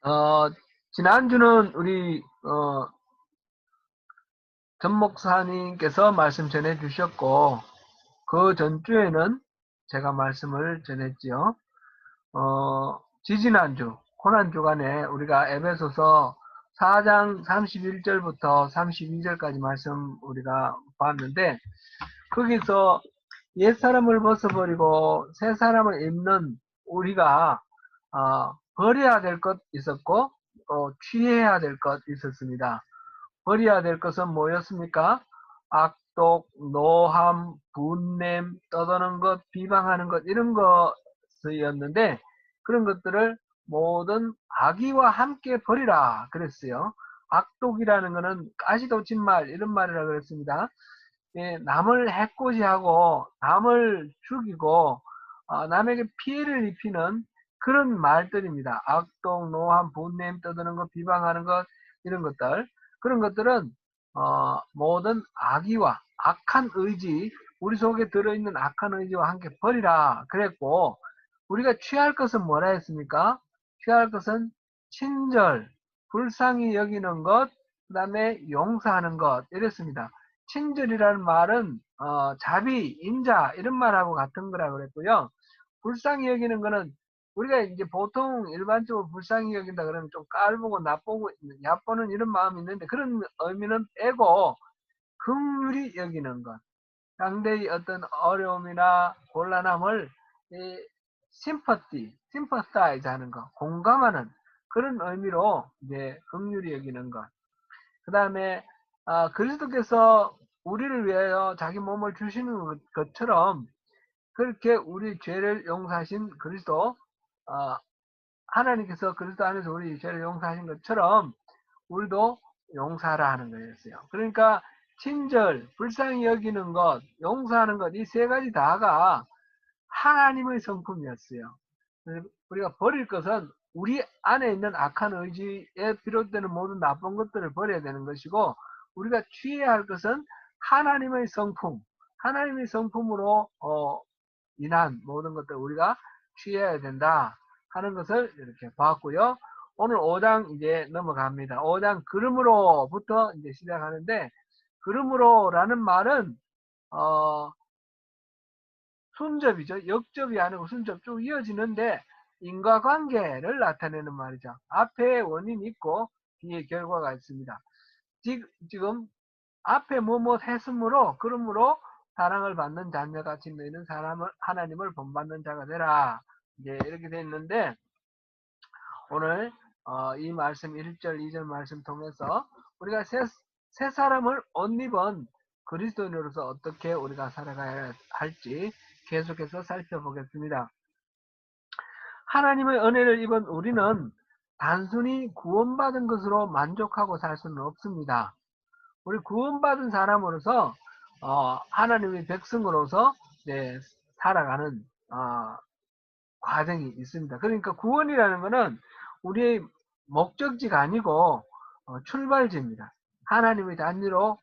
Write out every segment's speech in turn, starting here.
어, 지난주는 우리 전 목사님께서 말씀 전해 주셨고, 그 전주에는 제가 말씀을 전했지요. 지지난주 고난주간에 우리가 에베소서 4장 31절부터 32절까지 말씀 우리가 봤는데, 거기서 옛사람을 벗어버리고 새 사람을 입는 우리가 버려야 될 것 있었고 또 취해야 될 것 있었습니다. 버려야 될 것은 뭐였습니까? 악독, 노함, 분냄, 떠드는 것, 비방하는 것 이런 것이었는데, 그런 것들을 모든 악의와 함께 버리라 그랬어요. 악독이라는 것은 가시돋친 말 이런 말이라 그랬습니다. 예, 남을 해코지하고 남을 죽이고 남에게 피해를 입히는 그런 말들입니다. 악독, 노함, 분냄, 떠드는 것, 비방하는 것 이런 것들, 그런 것들은 모든 악의와 악한 의지, 우리 속에 들어있는 악한 의지와 함께 버리라 그랬고, 우리가 취할 것은 뭐라 했습니까? 취할 것은 친절, 불쌍히 여기는 것, 그 다음에 용서하는 것 이랬습니다. 친절이라는 말은 자비, 인자 이런 말하고 같은 거라고 그랬고요. 불쌍히 여기는 거는 우리가 이제 보통 일반적으로 불쌍히 여긴다 그러면 좀 깔보고 나쁘고 얕보는 이런 마음이 있는데, 그런 의미는 빼고 긍휼히 여기는 것, 상대의 어떤 어려움이나 곤란함을 심퍼사이즈 하는 것, 공감하는 그런 의미로 이제 긍휼히 여기는 것. 그 다음에 그리스도께서 우리를 위하여 자기 몸을 주시는 것처럼 그렇게 우리 죄를 용서하신 그리스도, 어, 하나님께서 그리스도 안에서 우리 죄를 용서하신 것처럼 우리도 용서하라 하는 거였어요. 그러니까 친절, 불쌍히 여기는 것, 용서하는 것, 이 세 가지 다가 하나님의 성품이었어요. 우리가 버릴 것은 우리 안에 있는 악한 의지에 비롯되는 모든 나쁜 것들을 버려야 되는 것이고, 우리가 취해야 할 것은 하나님의 성품, 하나님의 성품으로 인한 모든 것들 우리가 취해야 된다 하는 것을 이렇게 봤고요. 오늘 5장 이제 넘어갑니다. 5장 그러므로부터 이제 시작하는데, 그러므로라는 말은 순접이죠. 역접이 아니고 순접 쭉 이어지는데 인과관계를 나타내는 말이죠. 앞에 원인이 있고 뒤에 결과가 있습니다. 지금 앞에 뭐뭐 했으므로 그러므로 사랑을 받는 자녀같이 너희는 하나님을 본받는 자가 되라. 이제 이렇게 돼 있는데, 오늘 이 말씀 1절 2절 말씀 통해서 우리가 새 사람을 옷 입은 그리스도인으로서 어떻게 우리가 살아가야 할지 계속해서 살펴보겠습니다. 하나님의 은혜를 입은 우리는 단순히 구원받은 것으로 만족하고 살 수는 없습니다. 우리 구원받은 사람으로서 하나님의 백성으로서 살아가는 과정이 있습니다. 그러니까 구원이라는 것은 우리의 목적지가 아니고 출발지입니다. 하나님의 자녀로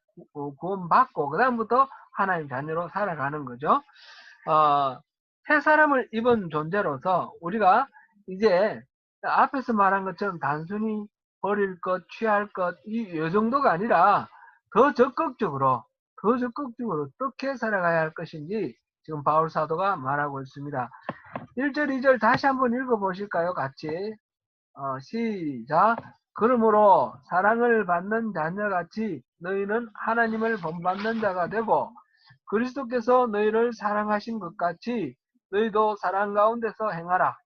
구원받고 그 다음부터 하나님 자녀로 살아가는 거죠. 새 사람을 입은 존재로서 우리가 이제 앞에서 말한 것처럼 단순히 버릴 것, 취할 것, 이 정도가 아니라 더 적극적으로 어떻게 살아가야 할 것인지 지금 바울 사도가 말하고 있습니다. 1절, 2절 다시 한번 읽어보실까요? 같이. 시작. 그러므로 사랑을 받는 자녀같이 너희는 하나님을 본받는 자가 되고 그리스도께서 너희를 사랑하신 것 같이 너희도 사랑 가운데서 행하라.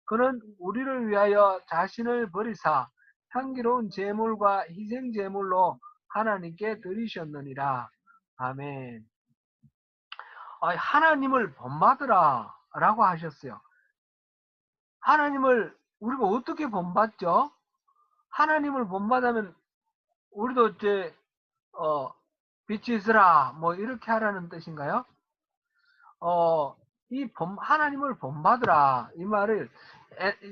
그는 우리를 위하여 자신을 버리사 향기로운 제물과 희생 제물로 하나님께 드리셨느니라. 아멘. 하나님을 본받으라 라고 하셨어요. 하나님을 우리가 어떻게 본받죠? 하나님을 본받으면 우리도 이제 빛이 있으라 뭐 이렇게 하라는 뜻인가요? 하나님을 본받으라 이 말을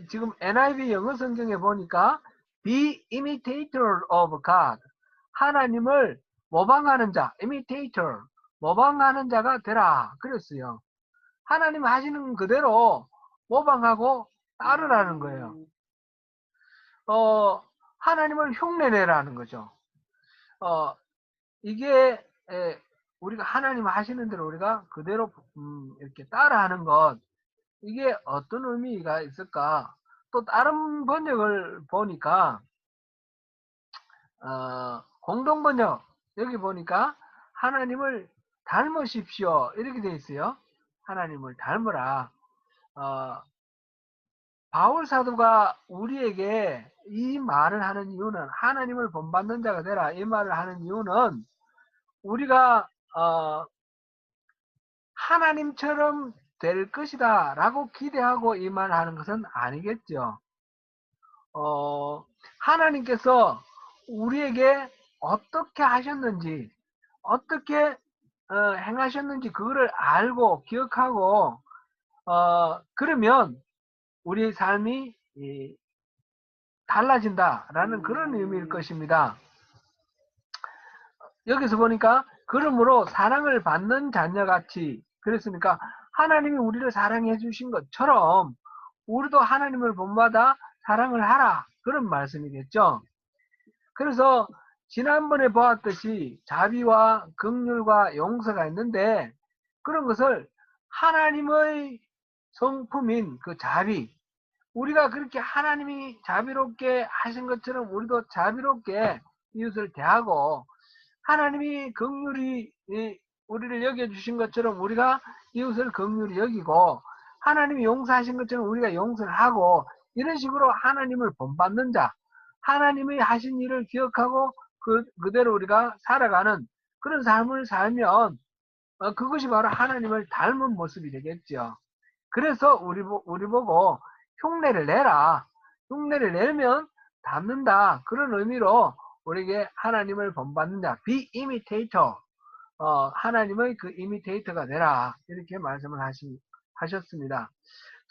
지금 NIV 영어 성경에 보니까 be imitator of God, 하나님을 모방하는 자, imitator, 모방하는 자가 되라 그랬어요. 하나님 하시는 그대로 모방하고 따르라는 거예요. 어, 하나님을 흉내내라는 거죠. 이게 우리가 하나님 하시는 대로 우리가 그대로 이렇게 따라하는 것, 이게 어떤 의미가 있을까? 또 다른 번역을 보니까 공동 번역 여기 보니까 하나님을 닮으십시오 이렇게 돼 있어요. 하나님을 닮으라. 어, 바울 사도가 우리에게 이 말을 하는 이유는, 하나님을 본받는 자가 되라 이 말을 하는 이유는, 우리가 하나님처럼 될 것이다 라고 기대하고 이 말을 하는 것은 아니겠죠. 하나님께서 우리에게 어떻게 하셨는지, 어떻게 행하셨는지 그거를 알고 기억하고 그러면 우리의 삶이 달라진다라는 그런 의미일 것입니다. 여기서 보니까 그러므로 사랑을 받는 자녀같이, 그랬으니까 하나님이 우리를 사랑해 주신 것처럼 우리도 하나님을 본받아 사랑을 하라, 그런 말씀이겠죠. 그래서 지난번에 보았듯이 자비와 긍휼과 용서가 있는데, 그런 것을 하나님의 성품인 그 자비, 우리가 그렇게 하나님이 자비롭게 하신 것처럼 우리도 자비롭게 이웃을 대하고, 하나님이 긍휼히 우리를 여겨주신 것처럼 우리가 이웃을 긍휼히 여기고, 하나님이 용서하신 것처럼 우리가 용서를 하고, 이런 식으로 하나님을 본받는 자, 하나님이 하신 일을 기억하고 그대로 우리가 살아가는 그런 삶을 살면 그것이 바로 하나님을 닮은 모습이 되겠죠. 그래서 우리 보고 흉내를 내라. 흉내를 내면 닮는다. 그런 의미로 우리에게 하나님을 본받는 자, be imitator, 하나님의 그 이미테이터가 되라, 이렇게 말씀을 하셨습니다.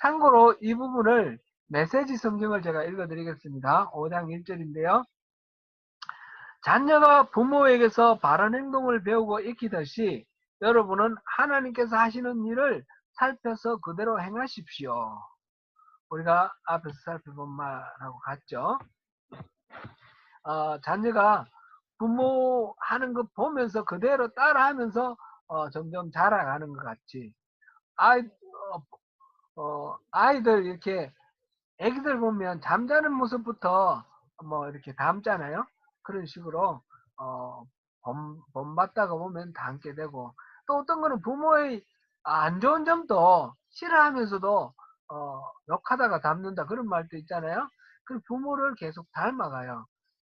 참고로 이 부분을 메시지 성경을 제가 읽어드리겠습니다. 5장 1절인데요. 자녀가 부모에게서 바른 행동을 배우고 익히듯이 여러분은 하나님께서 하시는 일을 살펴서 그대로 행하십시오. 우리가 앞에서 살펴본 말하고 같죠. 자녀가 부모 하는 거 보면서 그대로 따라하면서 점점 자라가는 것 같이, 아이들 이렇게 애기들 보면 잠자는 모습부터 뭐 이렇게 닮잖아요. 그런 식으로 본받다가 보면 닮게 되고, 또 어떤 거는 부모의 안 좋은 점도 싫어하면서도 욕하다가 닮는다, 그런 말도 있잖아요. 그 부모를 계속 닮아가요.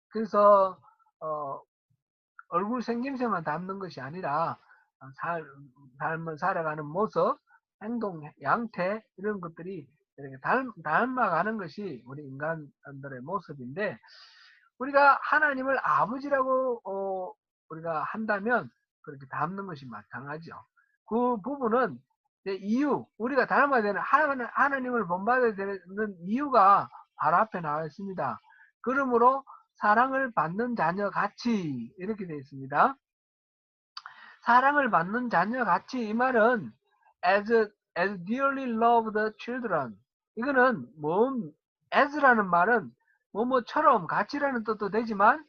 그래서 어, 얼굴 생김새만 닮는 것이 아니라 삶을 살아가는 모습, 행동, 양태, 이런 것들이 이렇게 닮아가는 것이 우리 인간들의 모습인데, 우리가 하나님을 아버지라고 우리가 한다면 그렇게 닮는 것이 마땅하죠. 그 부분은 이유, 우리가 닮아야 되는, 하나님을 본받아야 되는 이유가 바로 앞에 나와 있습니다. 그러므로 사랑을 받는 자녀 같이, 이렇게 되어 있습니다. 사랑을 받는 자녀 같이, 이 말은 as dearly loved children, 이거는 as라는 말은 뭐뭐처럼 같이라는 뜻도 되지만,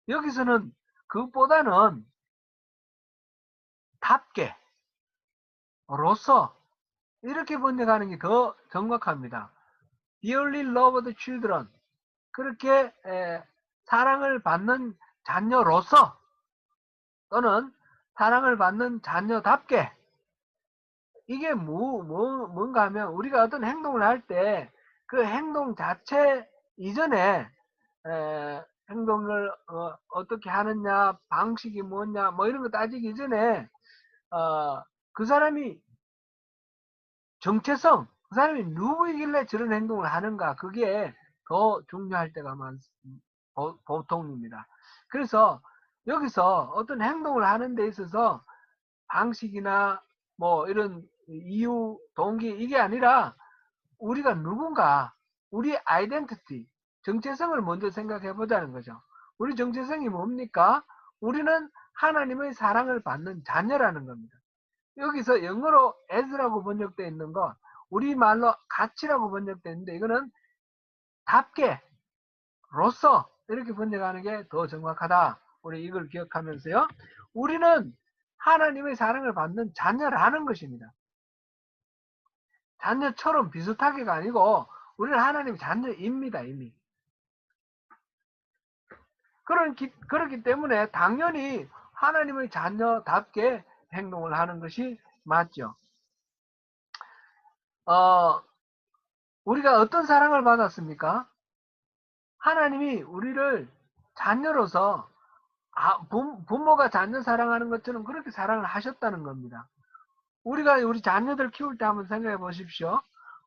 여기서는 그것보다는 답게, 로서, 이렇게 번역하는 게 더 정확합니다. dearly loved children, 그렇게 사랑을 받는 자녀로서, 또는 사랑을 받는 자녀답게. 이게 뭔가 하면, 우리가 어떤 행동을 할 때 그 행동 자체 이전에 행동을 어떻게 하느냐, 방식이 뭐냐, 뭐 이런 거 따지기 이전에 그 사람이 정체성, 그 사람이 누구이길래 저런 행동을 하는가, 그게 더 중요할 때가 보통입니다. 그래서 여기서 어떤 행동을 하는 데 있어서 방식이나 뭐 이런 이유, 동기, 이게 아니라 우리가 누군가, 우리 아이덴티티, 정체성을 먼저 생각해 보자는 거죠. 우리 정체성이 뭡니까? 우리는 하나님의 사랑을 받는 자녀라는 겁니다. 여기서 영어로 as라고 번역되어 있는 거, 우리말로 같이라고 번역되어 있는데, 이거는 답게, 자녀로서 이렇게 번역하는 게 더 정확하다. 우리 이걸 기억하면서요. 우리는 하나님의 사랑을 받는 자녀라는 것입니다. 자녀처럼 비슷하게가 아니고 우리는 하나님의 자녀입니다. 이미. 그렇기 때문에 당연히 하나님의 자녀답게 행동을 하는 것이 맞죠. 우리가 어떤 사랑을 받았습니까? 하나님이 우리를 자녀로서 부모가 자녀 사랑하는 것처럼 그렇게 사랑을 하셨다는 겁니다. 우리가 우리 자녀들 키울 때 한번 생각해 보십시오.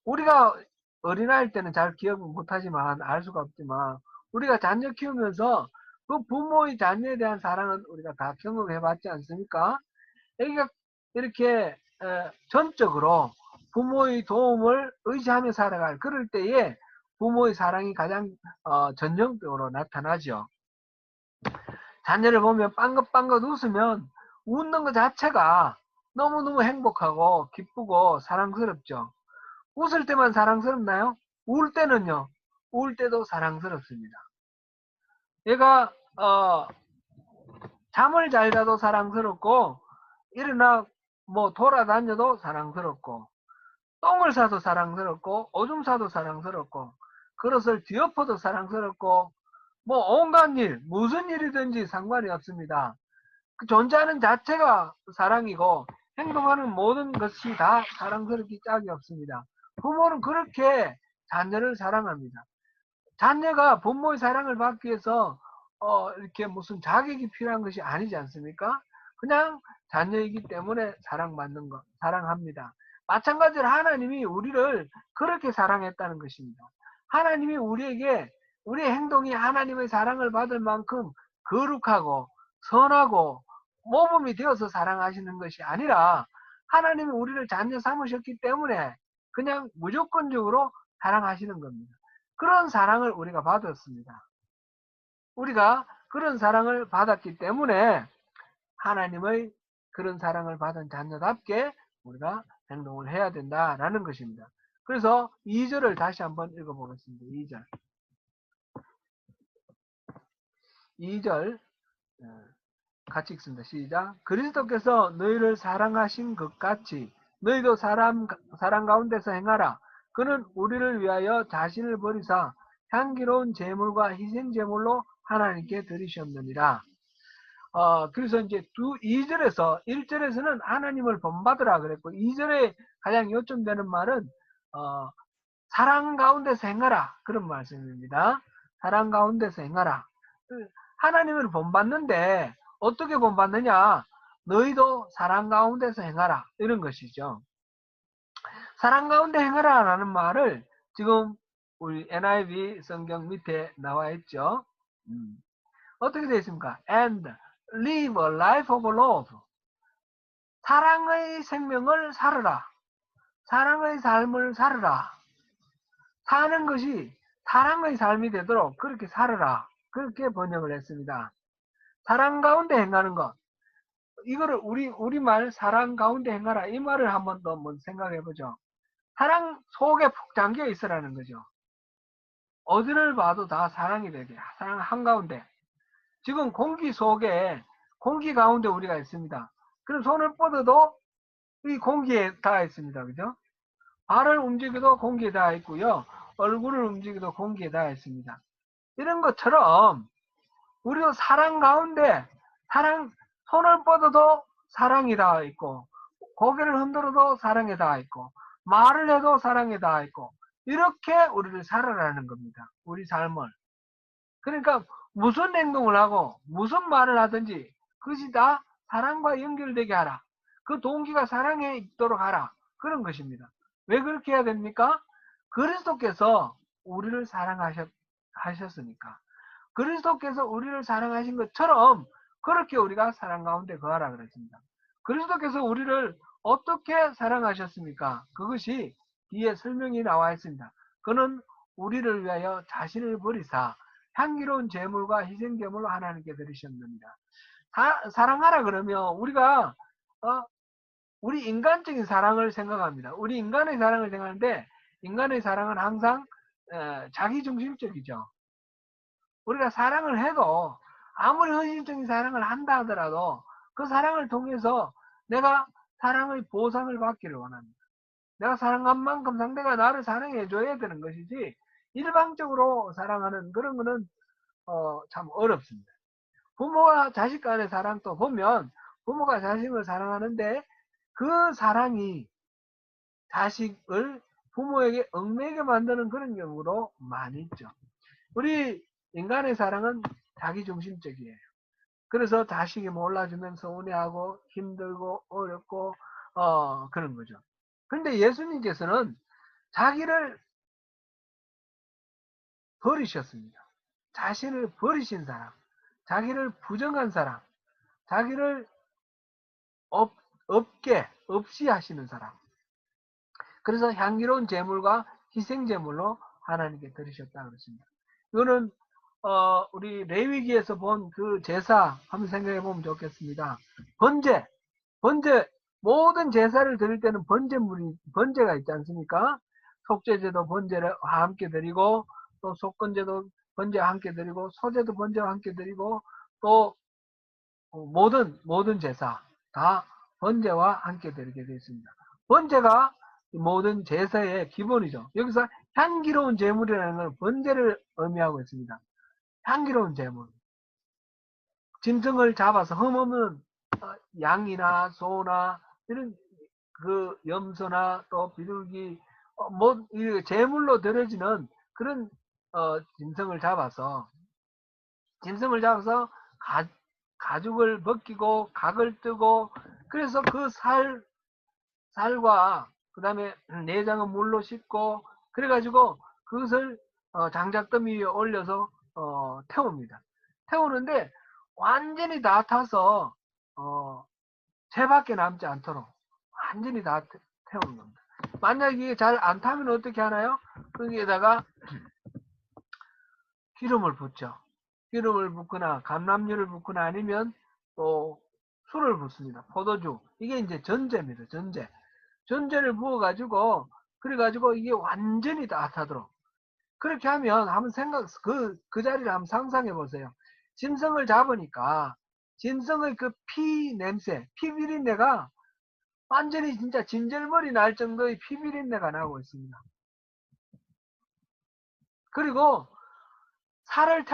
우리가 어린아이일 때는 잘 기억 못하지만 알 수가 없지만 우리가 자녀 키우면서 그 부모의 자녀에 대한 사랑은 우리가 다 경험해 봤지 않습니까? 애기가 이렇게 전적으로 부모의 도움을 의지하며 살아갈 그럴 때에 부모의 사랑이 가장 전형적으로 나타나죠. 자녀를 보면 빵긋빵긋 웃으면 웃는 것 자체가 너무너무 행복하고 기쁘고 사랑스럽죠. 웃을 때만 사랑스럽나요? 울 때는요. 울 때도 사랑스럽습니다. 얘가 잠을 잘 자도 사랑스럽고 일어나 돌아다녀도 사랑스럽고 똥을 싸도 사랑스럽고 오줌 싸도 사랑스럽고 그릇을 뒤엎어도 사랑스럽고 온갖 일 무슨 일이든지 상관이 없습니다. 그 존재하는 자체가 사랑이고 행동하는 모든 것이 다 사랑스럽기 짝이 없습니다. 부모는 그렇게 자녀를 사랑합니다. 자녀가 부모의 사랑을 받기 위해서 이렇게 무슨 자격이 필요한 것이 아니지 않습니까? 그냥 자녀이기 때문에 사랑받는 것, 사랑합니다. 마찬가지로 하나님이 우리를 그렇게 사랑했다는 것입니다. 하나님이 우리에게 우리의 행동이 하나님의 사랑을 받을 만큼 거룩하고 선하고 모범이 되어서 사랑하시는 것이 아니라 하나님이 우리를 자녀 삼으셨기 때문에 그냥 무조건적으로 사랑하시는 겁니다. 그런 사랑을 우리가 받았습니다. 우리가 그런 사랑을 받았기 때문에 하나님의 그런 사랑을 받은 자녀답게 우리가 행동을 해야 된다라는 것입니다. 그래서 2절을 다시 한번 읽어보겠습니다. 2절. 2절 같이 읽습니다. 시작. 그리스도께서 너희를 사랑하신 것 같이 너희도 사랑 가운데서 행하라. 그는 우리를 위하여 자신을 버리사 향기로운 제물과 희생 제물로 하나님께 드리셨느니라. 그래서 이제 2절에서 1절에서는 하나님을 본받으라 그랬고 2절에 가장 요점되는 말은 사랑 가운데서 행하라 그런 말씀입니다. 사랑 가운데서 행하라. 하나님을 본받는데 어떻게 본받느냐? 너희도 사랑 가운데서 행하라 이런 것이죠. 사랑 가운데 행하라라는 말을 지금 우리 NIV 성경 밑에 나와 있죠. 어떻게 되어 있습니까? And live a life of love. 사랑의 생명을 살아라. 사랑의 삶을 살아라. 사는 것이 사랑의 삶이 되도록 그렇게 살아라. 그렇게 번역을 했습니다. 사랑 가운데 행하는 것. 이거를 우리말 사랑 가운데 행하라. 이 말을 한번 더 생각해 보죠. 사랑 속에 푹 잠겨 있으라는 거죠. 어디를 봐도 다 사랑이 되게. 사랑 한가운데. 지금 공기 속에, 공기 가운데 우리가 있습니다. 그럼 손을 뻗어도 이 공기에 닿아 있습니다. 그죠? 발을 움직여도 공기에 닿아 있고요. 얼굴을 움직여도 공기에 닿아 있습니다. 이런 것처럼 우리도 사랑 가운데 손을 뻗어도 사랑이 닿아 있고 고개를 흔들어도 사랑에 닿아 있고 말을 해도 사랑에 닿아 있고 이렇게 우리를 살아라는 겁니다. 우리 삶을. 그러니까 무슨 행동을 하고 무슨 말을 하든지 그것이 다 사랑과 연결되게 하라. 그 동기가 사랑에 있도록 하라. 그런 것입니다. 왜 그렇게 해야 됩니까? 그리스도께서 우리를 사랑하셨으니까. 그리스도께서 우리를 사랑하신 것처럼 그렇게 우리가 사랑 가운데 거하라 그랬습니다. 그리스도께서 우리를 어떻게 사랑하셨습니까? 그것이 뒤에 설명이 나와 있습니다. 그는 우리를 위하여 자신을 버리사 향기로운 제물과 희생 제물로 하나님께 드리셨느니라. 사랑하라 그러면 우리가 우리 인간적인 사랑을 생각합니다. 우리 인간의 사랑을 생각하는데 인간의 사랑은 항상 자기중심적이죠. 우리가 사랑을 해도 아무리 헌신적인 사랑을 한다 하더라도 그 사랑을 통해서 내가 사랑의 보상을 받기를 원합니다. 내가 사랑한 만큼 상대가 나를 사랑해 줘야 되는 것이지 일방적으로 사랑하는 그런 거는 참 어렵습니다. 부모와 자식 간의 사랑도 보면 부모가 자식을 사랑하는데 그 사랑이 자식을 부모에게 얽매게 만드는 그런 경우도 많이 있죠. 우리 인간의 사랑은 자기중심적이에요. 그래서 자식이 몰라주면 서운해하고 힘들고 어렵고 그런 거죠. 그런데 예수님께서는 자기를 버리셨습니다. 자신을 버리신 사람, 자기를 부정한 사람, 자기를 없이 하시는 사람. 그래서 향기로운 제물과 희생 제물로 하나님께 드리셨다 그랬습니다. 이거는 우리 레위기에서 본 그 제사 한번 생각해 보면 좋겠습니다. 번제 모든 제사를 드릴 때는 번제가 있지 않습니까? 속죄제도 번제와 함께 드리고 또 속건제도 번제와 함께 드리고 소제도 번제와 함께 드리고 또 모든 제사 다 번제와 함께 드리게 되어 있습니다. 번제가 모든 제사의 기본이죠. 여기서 향기로운 제물이라는 건 번제를 의미하고 있습니다. 향기로운 제물. 짐승을 잡아서 흠없는 양이나 소나 이런 그 염소나 또 비둘기 제물로 드려지는 그런 짐승을 잡아서 가죽을 벗기고 각을 뜨고 그래서 그 살과 그 다음에 내장은 물로 씻고 그래가지고 그것을 장작더미 위에 올려서 태웁니다. 태우는데 완전히 다 타서 채밖에 남지 않도록 완전히 다 태우는 겁니다. 만약 이게 잘 안 타면 어떻게 하나요? 거기에다가 기름을 붓죠. 기름을 붓거나 감람유를 붓거나 아니면 또 술을 붓습니다. 포도주. 이게 이제 전제입니다. 전제를 부어가지고 그래가지고 이게 완전히 다 타도록 그렇게 하면 한번 그 자리를 한번 상상해 보세요. 짐승을 잡으니까 짐승의 그 피 냄새, 피 비린내가 완전히 진짜 진절머리 날 정도의 피 비린내가 나고 있습니다. 그리고 살을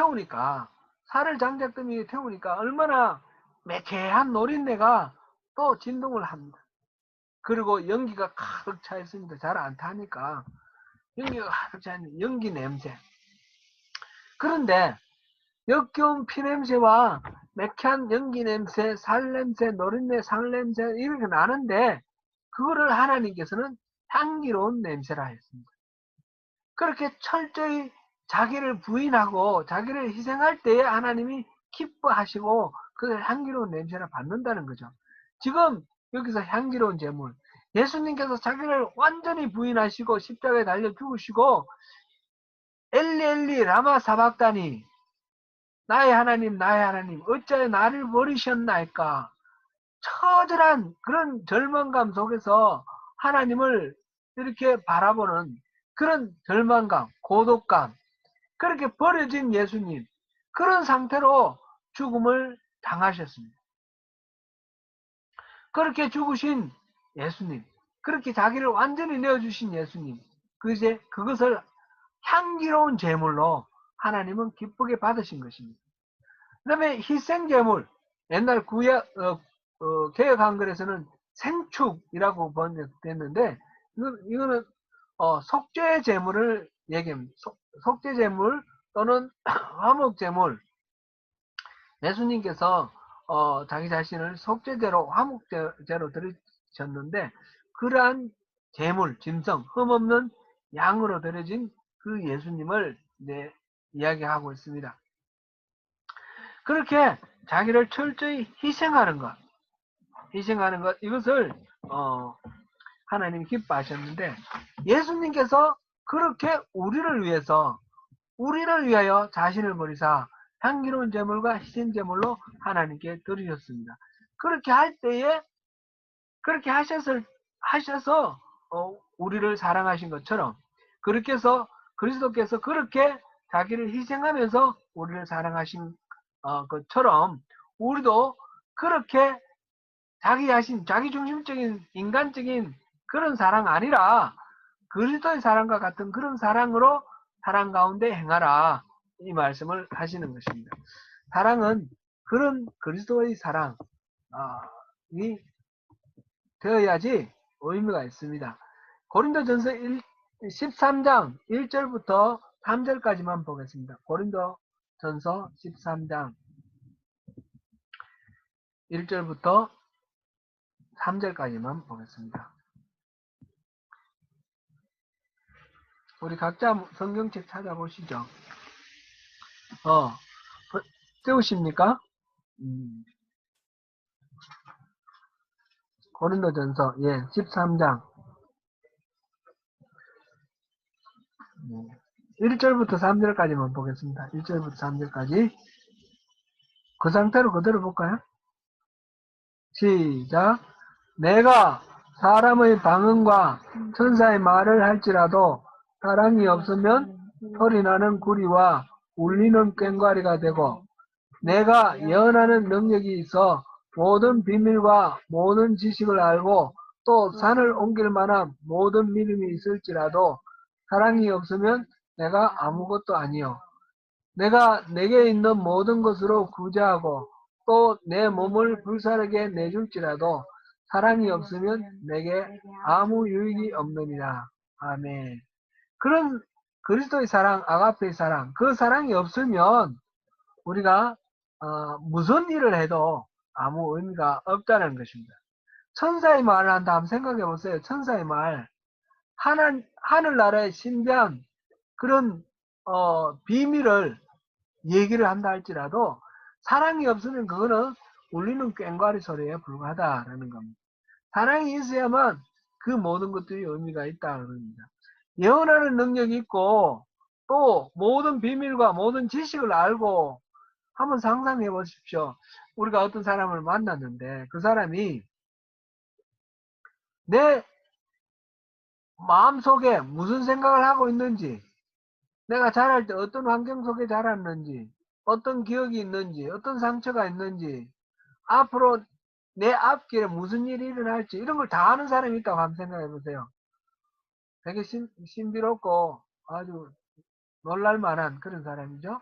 장작더미에 태우니까 얼마나 매캐한 노린내가 또 진동을 합니다. 그리고 연기가 가득 차 있습니다. 잘 안 타니까 연기가 가득 차 있는 연기 냄새. 그런데 역겨운 피냄새와 매캐한 연기 냄새, 살냄새, 노린내, 살냄새 이렇게 나는데 그거를 하나님께서는 향기로운 냄새라 했습니다. 그렇게 철저히 자기를 부인하고 자기를 희생할 때에 하나님이 기뻐하시고 그 향기로운 냄새를 받는다는 거죠. 지금 여기서 향기로운 제물 예수님께서 자기를 완전히 부인하시고 십자가에 달려 죽으시고 엘리 엘리 라마 사박다니 나의 하나님 어찌하여 나를 버리셨나이까 처절한 그런 절망감 속에서 하나님을 이렇게 바라보는 그런 절망감, 고독감 그렇게 버려진 예수님 그런 상태로 죽음을 당하셨습니다. 그렇게 죽으신 예수님 그렇게 자기를 완전히 내어주신 예수님 그것을 향기로운 제물로 하나님은 기쁘게 받으신 것입니다. 그 다음에 희생제물 옛날 개혁 한글에서는 생축이라고 번역됐는데 이거는 속죄 제물을 얘기합니다. 속죄 제물 또는 화목 제물 예수님께서 자기 자신을 속죄제로 화목제로 드리셨는데 그러한 제물 짐승 흠없는 양으로 드려진 그 예수님을 이제 이야기하고 있습니다. 그렇게 자기를 철저히 희생하는 것 이것을 하나님이 기뻐하셨는데 예수님께서 그렇게 우리를 위하여 자신을 버리사 향기로운 제물과 희생 제물로 하나님께 드리셨습니다. 그렇게 할 때에 그렇게 하셔서 우리를 사랑하신 것처럼 그렇게 해서 그리스도께서 그렇게 자기를 희생하면서 우리를 사랑하신 것처럼 우리도 그렇게 자기 자신, 자기중심적인 인간적인 그런 사랑 아니라 그리스도의 사랑과 같은 그런 사랑으로 사랑 가운데 행하라, 이 말씀을 하시는 것입니다. 사랑은 그런 그리스도의 사랑이 되어야지 의미가 있습니다. 고린도전서 13장 1절부터 3절까지만 보겠습니다. 고린도전서 13장 1절부터 3절까지만 보겠습니다. 우리 각자 성경책 찾아보시죠. 띄우십니까? 고린도전서 13장 1절부터 3절까지만 보겠습니다. 1절부터 3절까지 그 상태로 그대로 볼까요? 시작. 내가 사람의 방언과 천사의 말을 할지라도 사랑이 없으면 소리나는 구리와 울리는 꽹과리가 되고, 내가 예언하는 능력이 있어 모든 비밀과 모든 지식을 알고 또 산을 옮길 만한 모든 믿음이 있을지라도 사랑이 없으면 내가 아무것도 아니요. 내가 내게 있는 모든 것으로 구제하고 또 내 몸을 불사르게 내줄지라도 사랑이 없으면 내게 아무 유익이 없느니라. 아멘. 그런 그리스도의 사랑, 아가페의 사랑, 그 사랑이 없으면 우리가 무슨 일을 해도 아무 의미가 없다는 것입니다. 천사의 말을 한다 한번 생각해 보세요. 천사의 말. 하늘나라의 신비한 그런 비밀을 얘기를 한다 할지라도 사랑이 없으면 그거는 울리는 꽹과리 소리에 불과하다라는 겁니다. 사랑이 있어야만 그 모든 것들이 의미가 있다는 겁니다. 예언하는 능력이 있고 또 모든 비밀과 모든 지식을 알고, 한번 상상해 보십시오. 우리가 어떤 사람을 만났는데 그 사람이 내 마음속에 무슨 생각을 하고 있는지, 내가 자랄 때 어떤 환경 속에 자랐는지, 어떤 기억이 있는지, 어떤 상처가 있는지, 앞으로 내 앞길에 무슨 일이 일어날지 이런 걸 다 아는 사람이 있다고 한번 생각해 보세요. 되게 신비롭고 아주 놀랄만한 그런 사람이죠.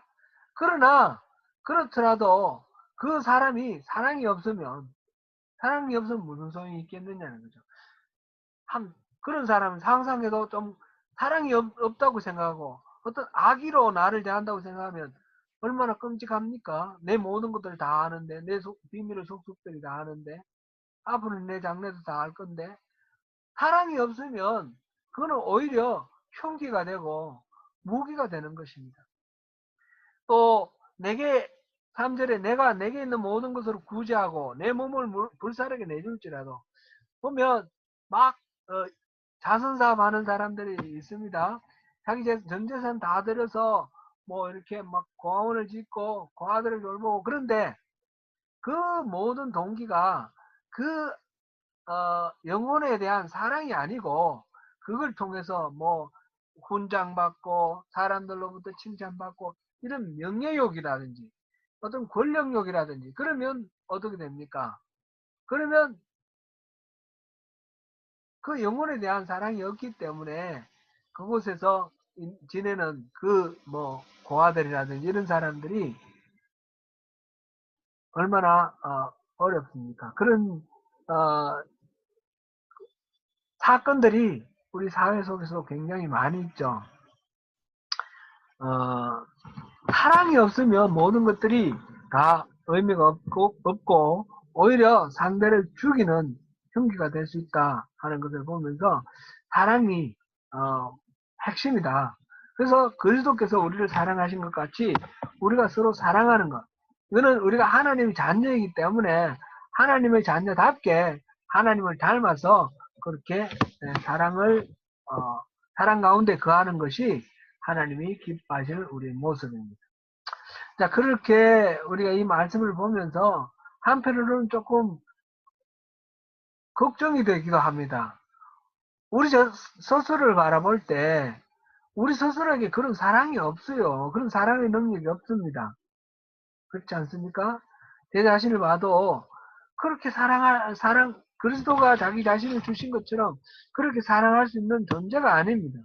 그러나 그렇더라도 그 사람이 사랑이 없으면 무슨 소용이 있겠느냐는 거죠. 그런 사람은 상상해도 좀 사랑이 없다고 생각하고 어떤 악의로 나를 대한다고 생각하면 얼마나 끔찍합니까? 내 모든 것들을 다 아는데, 내 비밀을 속속들이 다 아는데, 앞으로는 내 장래도 다 알 건데, 사랑이 없으면 그거는 오히려 흉기가 되고 무기가 되는 것입니다. 또 내게 3절에 내가 내게 있는 모든 것으로 구제하고 내 몸을 불사르게 내줄지라도, 보면 막 자선사업 하는 사람들이 있습니다. 자기 전 재산 다 들여서 뭐 이렇게 막 공원을 짓고 고아들을 돌보고, 그런데 그 모든 동기가 그 영혼에 대한 사랑이 아니고 그걸 통해서 뭐 훈장받고 사람들로부터 칭찬받고 이런 명예욕이라든지 어떤 권력욕이라든지, 그러면 어떻게 됩니까? 그러면 그 영혼에 대한 사랑이 없기 때문에 그곳에서 지내는 그 뭐 고아들이라든지 이런 사람들이 얼마나 어렵습니까? 그런 사건들이 우리 사회 속에서 굉장히 많이 있죠. 사랑이 없으면 모든 것들이 다 의미가 없고 오히려 상대를 죽이는 흉기가 될 수 있다 하는 것을 보면서 사랑이 핵심이다. 그래서 그리스도께서 우리를 사랑하신 것 같이 우리가 서로 사랑하는 것, 이거는 우리가 하나님의 자녀이기 때문에 하나님의 자녀답게 하나님을 닮아서 그렇게 사랑 가운데 거하는 것이 하나님이 기뻐하시는 우리의 모습입니다. 자, 그렇게 우리가 이 말씀을 보면서 한편으로는 조금 걱정이 되기도 합니다. 우리 스스로를 바라볼 때 우리 스스로에게 그런 사랑이 없어요. 그런 사랑의 능력이 없습니다. 그렇지 않습니까? 내 자신을 봐도 그렇게 그리스도가 자기 자신을 주신 것처럼 그렇게 사랑할 수 있는 존재가 아닙니다.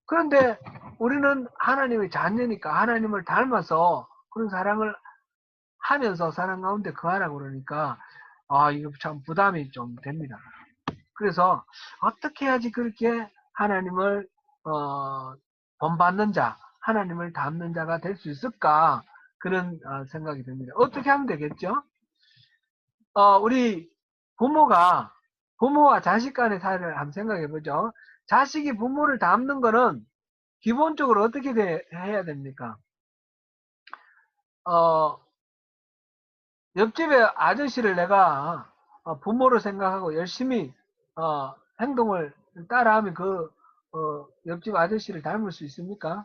그런데 우리는 하나님의 자녀니까 하나님을 닮아서 그런 사랑을 하면서 사랑 가운데 거하라고 그러니까 이거 참 부담이 좀 됩니다. 그래서 어떻게 해야지 그렇게 하나님을 본받는 자, 하나님을 닮는 자가 될 수 있을까? 그런 생각이 듭니다. 어떻게 하면 되겠죠? 우리 부모와 자식 간의 사이를 한번 생각해 보죠. 자식이 부모를 닮는 거는 기본적으로 어떻게 해야 됩니까? 어, 옆집에 아저씨를 내가 부모로 생각하고 열심히 행동을 따라하면 옆집 아저씨를 닮을 수 있습니까?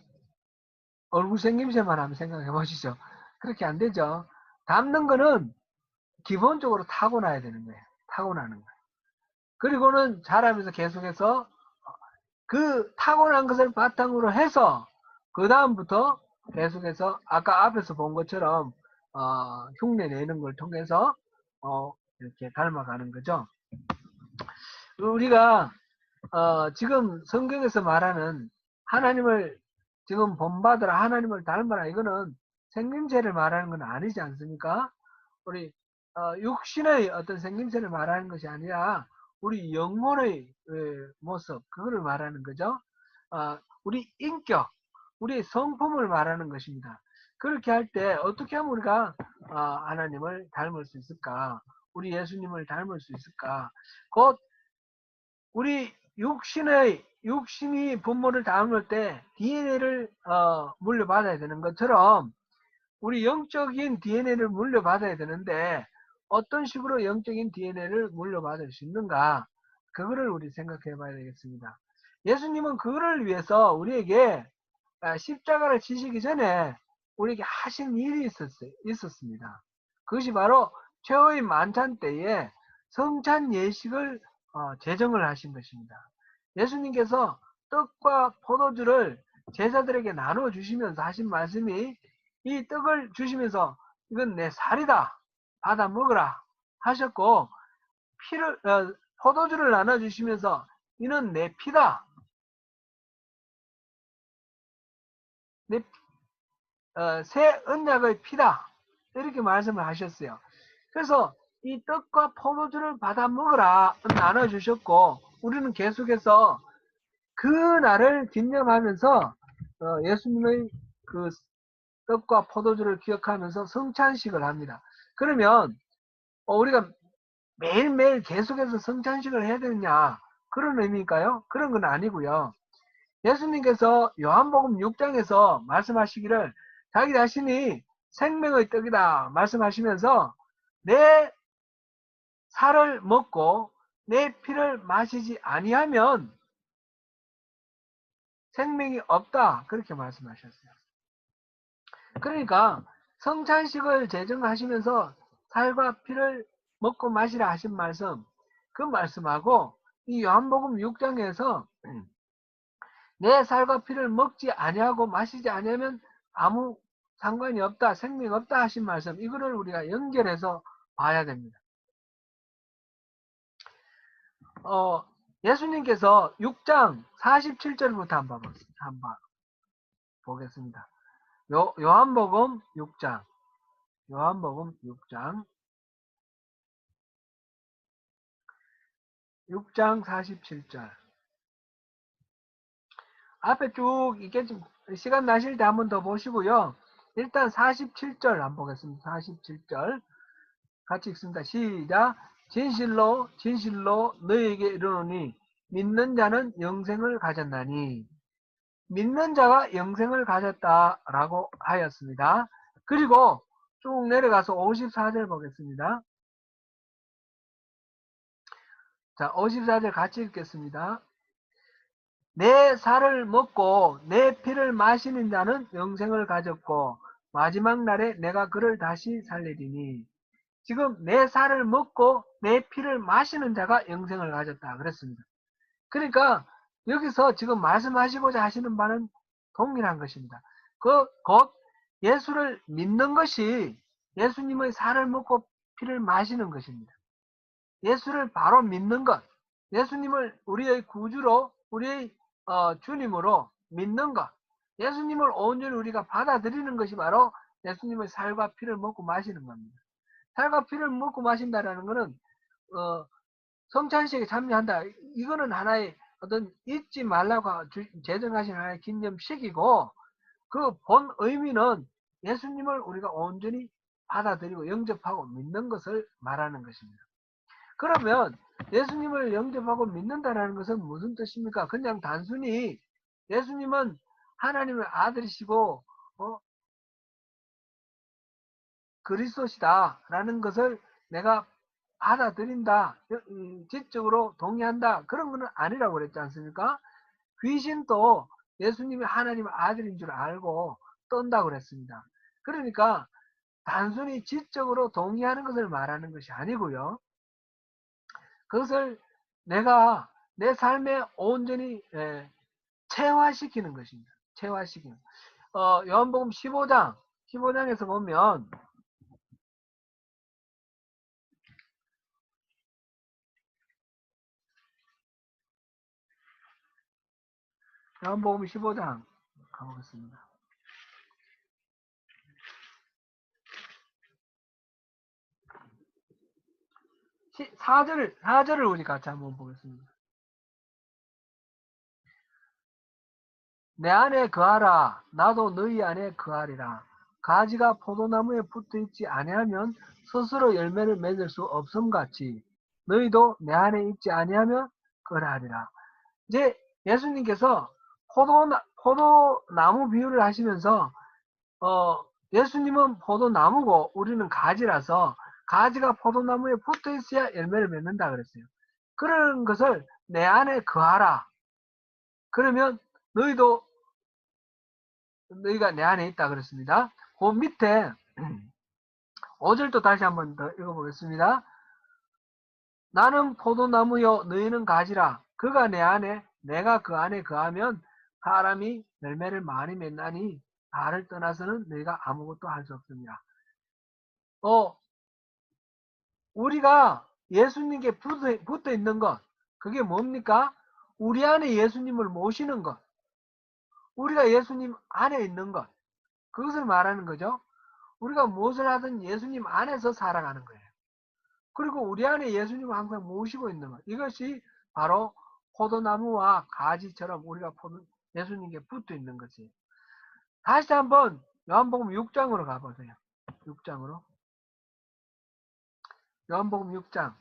얼굴 생김새만 한번 생각해 보시죠. 그렇게 안 되죠. 닮는 거는 기본적으로 타고나야 되는 거예요. 타고나는 거예요. 그리고는 자라면서 계속해서 그 타고난 것을 바탕으로 해서 그 다음부터 계속해서 아까 앞에서 본 것처럼 흉내 내는 걸 통해서 이렇게 닮아가는 거죠. 우리가 지금 성경에서 말하는 하나님을 지금 본받으라, 하나님을 닮아라, 이거는 생김새를 말하는 건 아니지 않습니까? 우리 육신의 어떤 생김새를 말하는 것이 아니라 우리 영혼의 모습, 그거를 말하는 거죠. 우리 인격, 우리의 성품을 말하는 것입니다. 그렇게 할 때 어떻게 하면 우리가 하나님을 닮을 수 있을까? 우리 예수님을 닮을 수 있을까? 곧 우리 육신이 부모를 닮을 때 DNA를 물려받아야 되는 것처럼 우리 영적인 DNA를 물려받아야 되는데 어떤 식으로 영적인 DNA를 물려받을 수 있는가? 그거를 우리 생각해 봐야 되겠습니다. 예수님은 그거를 위해서 우리에게 십자가를 지시기 전에 우리에게 하신 일이 있었습니다. 그것이 바로 최후의 만찬 때에 성찬 예식을 제정을 하신 것입니다. 예수님께서 떡과 포도주를 제자들에게 나눠 주시면서 하신 말씀이 이 떡을 주시면서 이건 내 살이다. 받아 먹으라 하셨고 포도주를 나눠 주시면서 이는 내 피다. 내 새 언약의 피다. 이렇게 말씀을 하셨어요. 그래서 이 떡과 포도주를 받아 먹으라 나눠 주셨고 우리는 계속해서 그 날을 기념하면서 예수님의 그 떡과 포도주를 기억하면서 성찬식을 합니다. 그러면 우리가 매일매일 계속해서 성찬식을 해야 되느냐 그런 의미일까요? 그런 건 아니고요. 예수님께서 요한복음 6장에서 말씀하시기를 자기 자신이 생명의 떡이다 말씀하시면서 내 살을 먹고 내 피를 마시지 아니하면 생명이 없다 그렇게 말씀하셨어요. 그러니까 성찬식을 제정하시면서 살과 피를 먹고 마시라 하신 말씀 그 말씀하고 이 요한복음 6장에서 내 살과 피를 먹지 아니하고 마시지 아니하면 아무 상관이 없다, 생명이 없다 하신 말씀 이거를 우리가 연결해서 봐야 됩니다. 예수님께서 6장 47절부터 한번 보겠습니다. 요한복음 6장 6장 47절 앞에 쭉 이게 좀 시간 나실 때 한번 더 보시고요. 일단 47절 한번 보겠습니다. 47절 같이 읽습니다. 시작. 진실로 진실로 너희에게 이르노니 믿는 자는 영생을 가졌나니 믿는 자가 영생을 가졌다라고 하였습니다. 그리고 쭉 내려가서 54절 보겠습니다. 자, 54절 같이 읽겠습니다. 내 살을 먹고 내 피를 마시는 자는 영생을 가졌고 마지막 날에 내가 그를 다시 살리리니 지금 내 살을 먹고 내 피를 마시는 자가 영생을 가졌다 그랬습니다. 그러니까 여기서 지금 말씀하시고자 하시는 바는 동일한 것입니다. 곧 예수를 믿는 것이 예수님의 살을 먹고 피를 마시는 것입니다. 예수를 바로 믿는 것, 예수님을 우리의 구주로, 우리의 주님으로 믿는 것, 예수님을 온전히 우리가 받아들이는 것이 바로 예수님의 살과 피를 먹고 마시는 겁니다. 살과 피를 먹고 마신다라는 것은 성찬식에 참여한다. 이거는 하나의 어떤 잊지 말라고 제정하신 하나의 기념식이고, 그 본 의미는 예수님을 우리가 온전히 받아들이고 영접하고 믿는 것을 말하는 것입니다. 그러면 예수님을 영접하고 믿는다는 것은 무슨 뜻입니까? 그냥 단순히 예수님은 하나님의 아들이시고 그리스도시다 라는 것을 내가 받아들인다, 지적으로 동의한다, 그런 것은 아니라고 그랬지 않습니까? 귀신도 예수님이 하나님의 아들인 줄 알고 떤다고 그랬습니다. 그러니까 단순히 지적으로 동의하는 것을 말하는 것이 아니고요, 그것을 내가 내 삶에 온전히 체화시키는 것입니다. 체화시키는. 요한복음 15장에서 보면 요한복음 15장 가보겠습니다. 4절을 우리 같이 한번 보겠습니다. 내 안에 거하라, 나도 너희 안에 거하리라. 가지가 포도나무에 붙어있지 아니하면 스스로 열매를 맺을 수 없음같이 너희도 내 안에 있지 아니하면 그러하리라. 이제 예수님께서 포도나무 비유를 하시면서 예수님은 포도나무고 우리는 가지라서 가지가 포도나무에 붙어 있어야 열매를 맺는다 그랬어요. 그런 것을 내 안에 거하라. 그러면 너희가 내 안에 있다 그랬습니다. 그 밑에 5절도 다시 한번 더 읽어보겠습니다. 나는 포도나무요 너희는 가지라. 그가 내 안에 내가 그 안에 거하면 사람이 열매를 많이 맺나니 나를 떠나서는 너희가 아무것도 할 수 없습니다. 우리가 예수님께 붙어 있는 것, 그게 뭡니까? 우리 안에 예수님을 모시는 것, 우리가 예수님 안에 있는 것, 그것을 말하는 거죠. 우리가 무엇을 하든 예수님 안에서 살아가는 거예요. 그리고 우리 안에 예수님을 항상 모시고 있는 것, 이것이 바로 포도나무와 가지처럼 우리가 예수님께 붙어 있는 것이에요. 다시 한번 요한복음 6장으로 가보세요. 6장으로. 요한복음 6장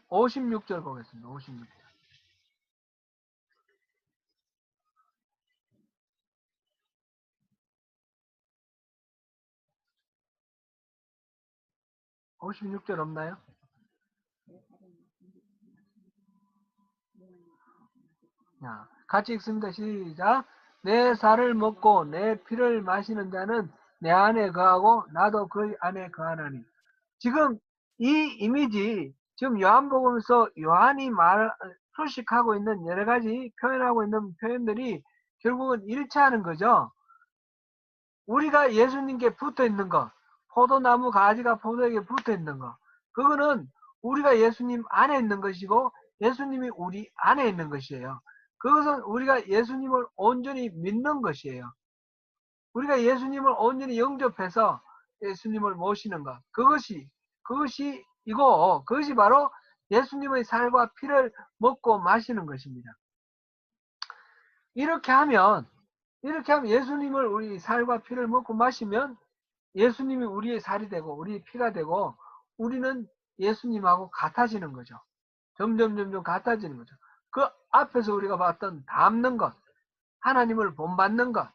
56절 보겠습니다. 56절. 56절 없나요? 자, 같이 읽습니다. 시작. 내 살을 먹고 내 피를 마시는 자는 내 안에 거하고 나도 그 안에 거하나니. 지금 이 이미지, 지금 요한복음에서 요한이 소식하고 있는 여러 가지 표현하고 있는 표현들이 결국은 일치하는 거죠. 우리가 예수님께 붙어 있는 것, 포도나무 가지가 포도에게 붙어 있는 것, 그거는 우리가 예수님 안에 있는 것이고 예수님이 우리 안에 있는 것이에요. 그것은 우리가 예수님을 온전히 믿는 것이에요. 우리가 예수님을 온전히 영접해서 예수님을 모시는 것, 그것이 바로 예수님의 살과 피를 먹고 마시는 것입니다. 이렇게 하면 예수님을 우리 살과 피를 먹고 마시면 예수님이 우리의 살이 되고 우리의 피가 되고 우리는 예수님하고 같아지는 거죠. 점점 같아지는 거죠. 그 앞에서 우리가 봤던 닮는 것, 하나님을 본받는 것,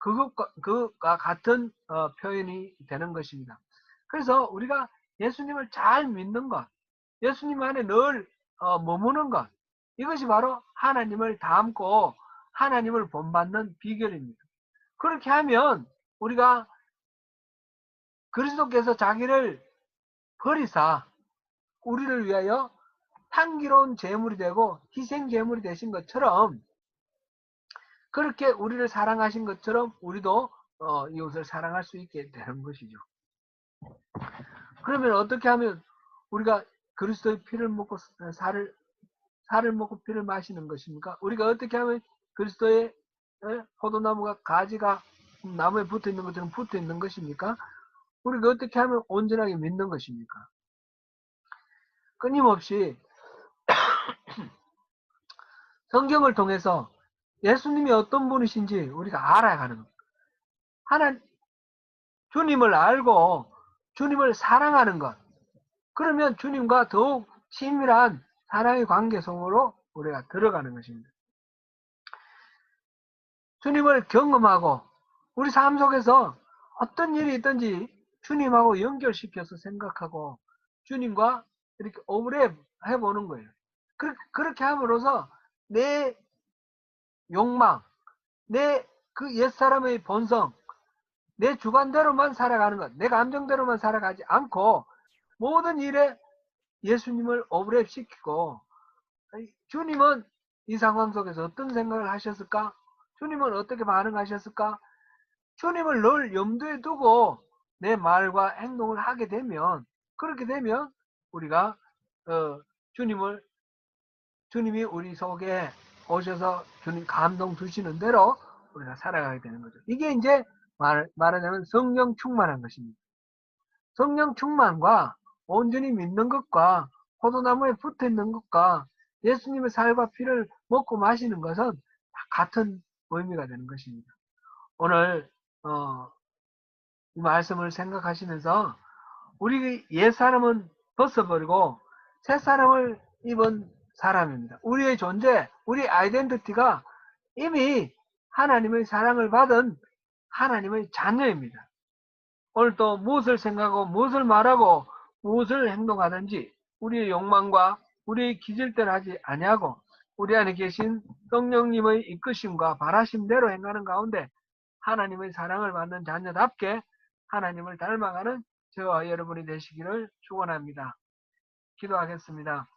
그것과 같은 표현이 되는 것입니다. 그래서 우리가 예수님을 잘 믿는 것, 예수님 안에 늘 머무는 것, 이것이 바로 하나님을 닮고 하나님을 본받는 비결입니다. 그렇게 하면 우리가 그리스도께서 자기를 버리사 우리를 위하여 향기로운 제물이 되고 희생 제물이 되신 것처럼, 그렇게 우리를 사랑하신 것처럼 우리도 이웃을 사랑할 수 있게 되는 것이죠. 그러면 어떻게 하면 우리가 그리스도의 피를 먹고 살을 먹고 피를 마시는 것입니까? 우리가 어떻게 하면 그리스도의 포도나무가 가지가 나무에 붙어 있는 것처럼 붙어 있는 것입니까? 우리가 어떻게 하면 온전하게 믿는 것입니까? 끊임없이 성경을 통해서 예수님이 어떤 분이신지 우리가 알아가는 것. 주님을 알고 주님을 사랑하는 것. 그러면 주님과 더욱 친밀한 사랑의 관계 속으로 우리가 들어가는 것입니다. 주님을 경험하고 우리 삶 속에서 어떤 일이 있든지 주님하고 연결시켜서 생각하고 주님과 이렇게 오버랩 해보는 거예요. 그렇게 함으로써 내 욕망, 내 그 옛사람의 본성, 내 주관대로만 살아가는 것, 내 감정대로만 살아가지 않고 모든 일에 예수님을 오버랩 시키고, 주님은 이 상황 속에서 어떤 생각을 하셨을까? 주님은 어떻게 반응하셨을까? 주님을 늘 염두에 두고 내 말과 행동을 하게 되면, 그렇게 되면 우리가 주님이 우리 속에 오셔서 주님 감동 주시는 대로 우리가 살아가게 되는 거죠. 이게 이제 말하자면 성령 충만한 것입니다. 성령 충만과 온전히 믿는 것과 포도나무에 붙어 있는 것과 예수님의 살과 피를 먹고 마시는 것은 다 같은 의미가 되는 것입니다. 오늘 이 말씀을 생각하시면서 우리 옛사람은 벗어버리고 새사람을 입은 사람입니다. 우리의 존재, 우리 아이덴티티가 이미 하나님의 사랑을 받은 하나님의 자녀입니다. 오늘 또 무엇을 생각하고 무엇을 말하고 무엇을 행동하든지 우리의 욕망과 우리의 기질대로 하지 아니하고 우리 안에 계신 성령님의 이끄심과 바라심대로 행하는 가운데 하나님의 사랑을 받는 자녀답게 하나님을 닮아가는 저와 여러분이 되시기를 축원합니다. 기도하겠습니다.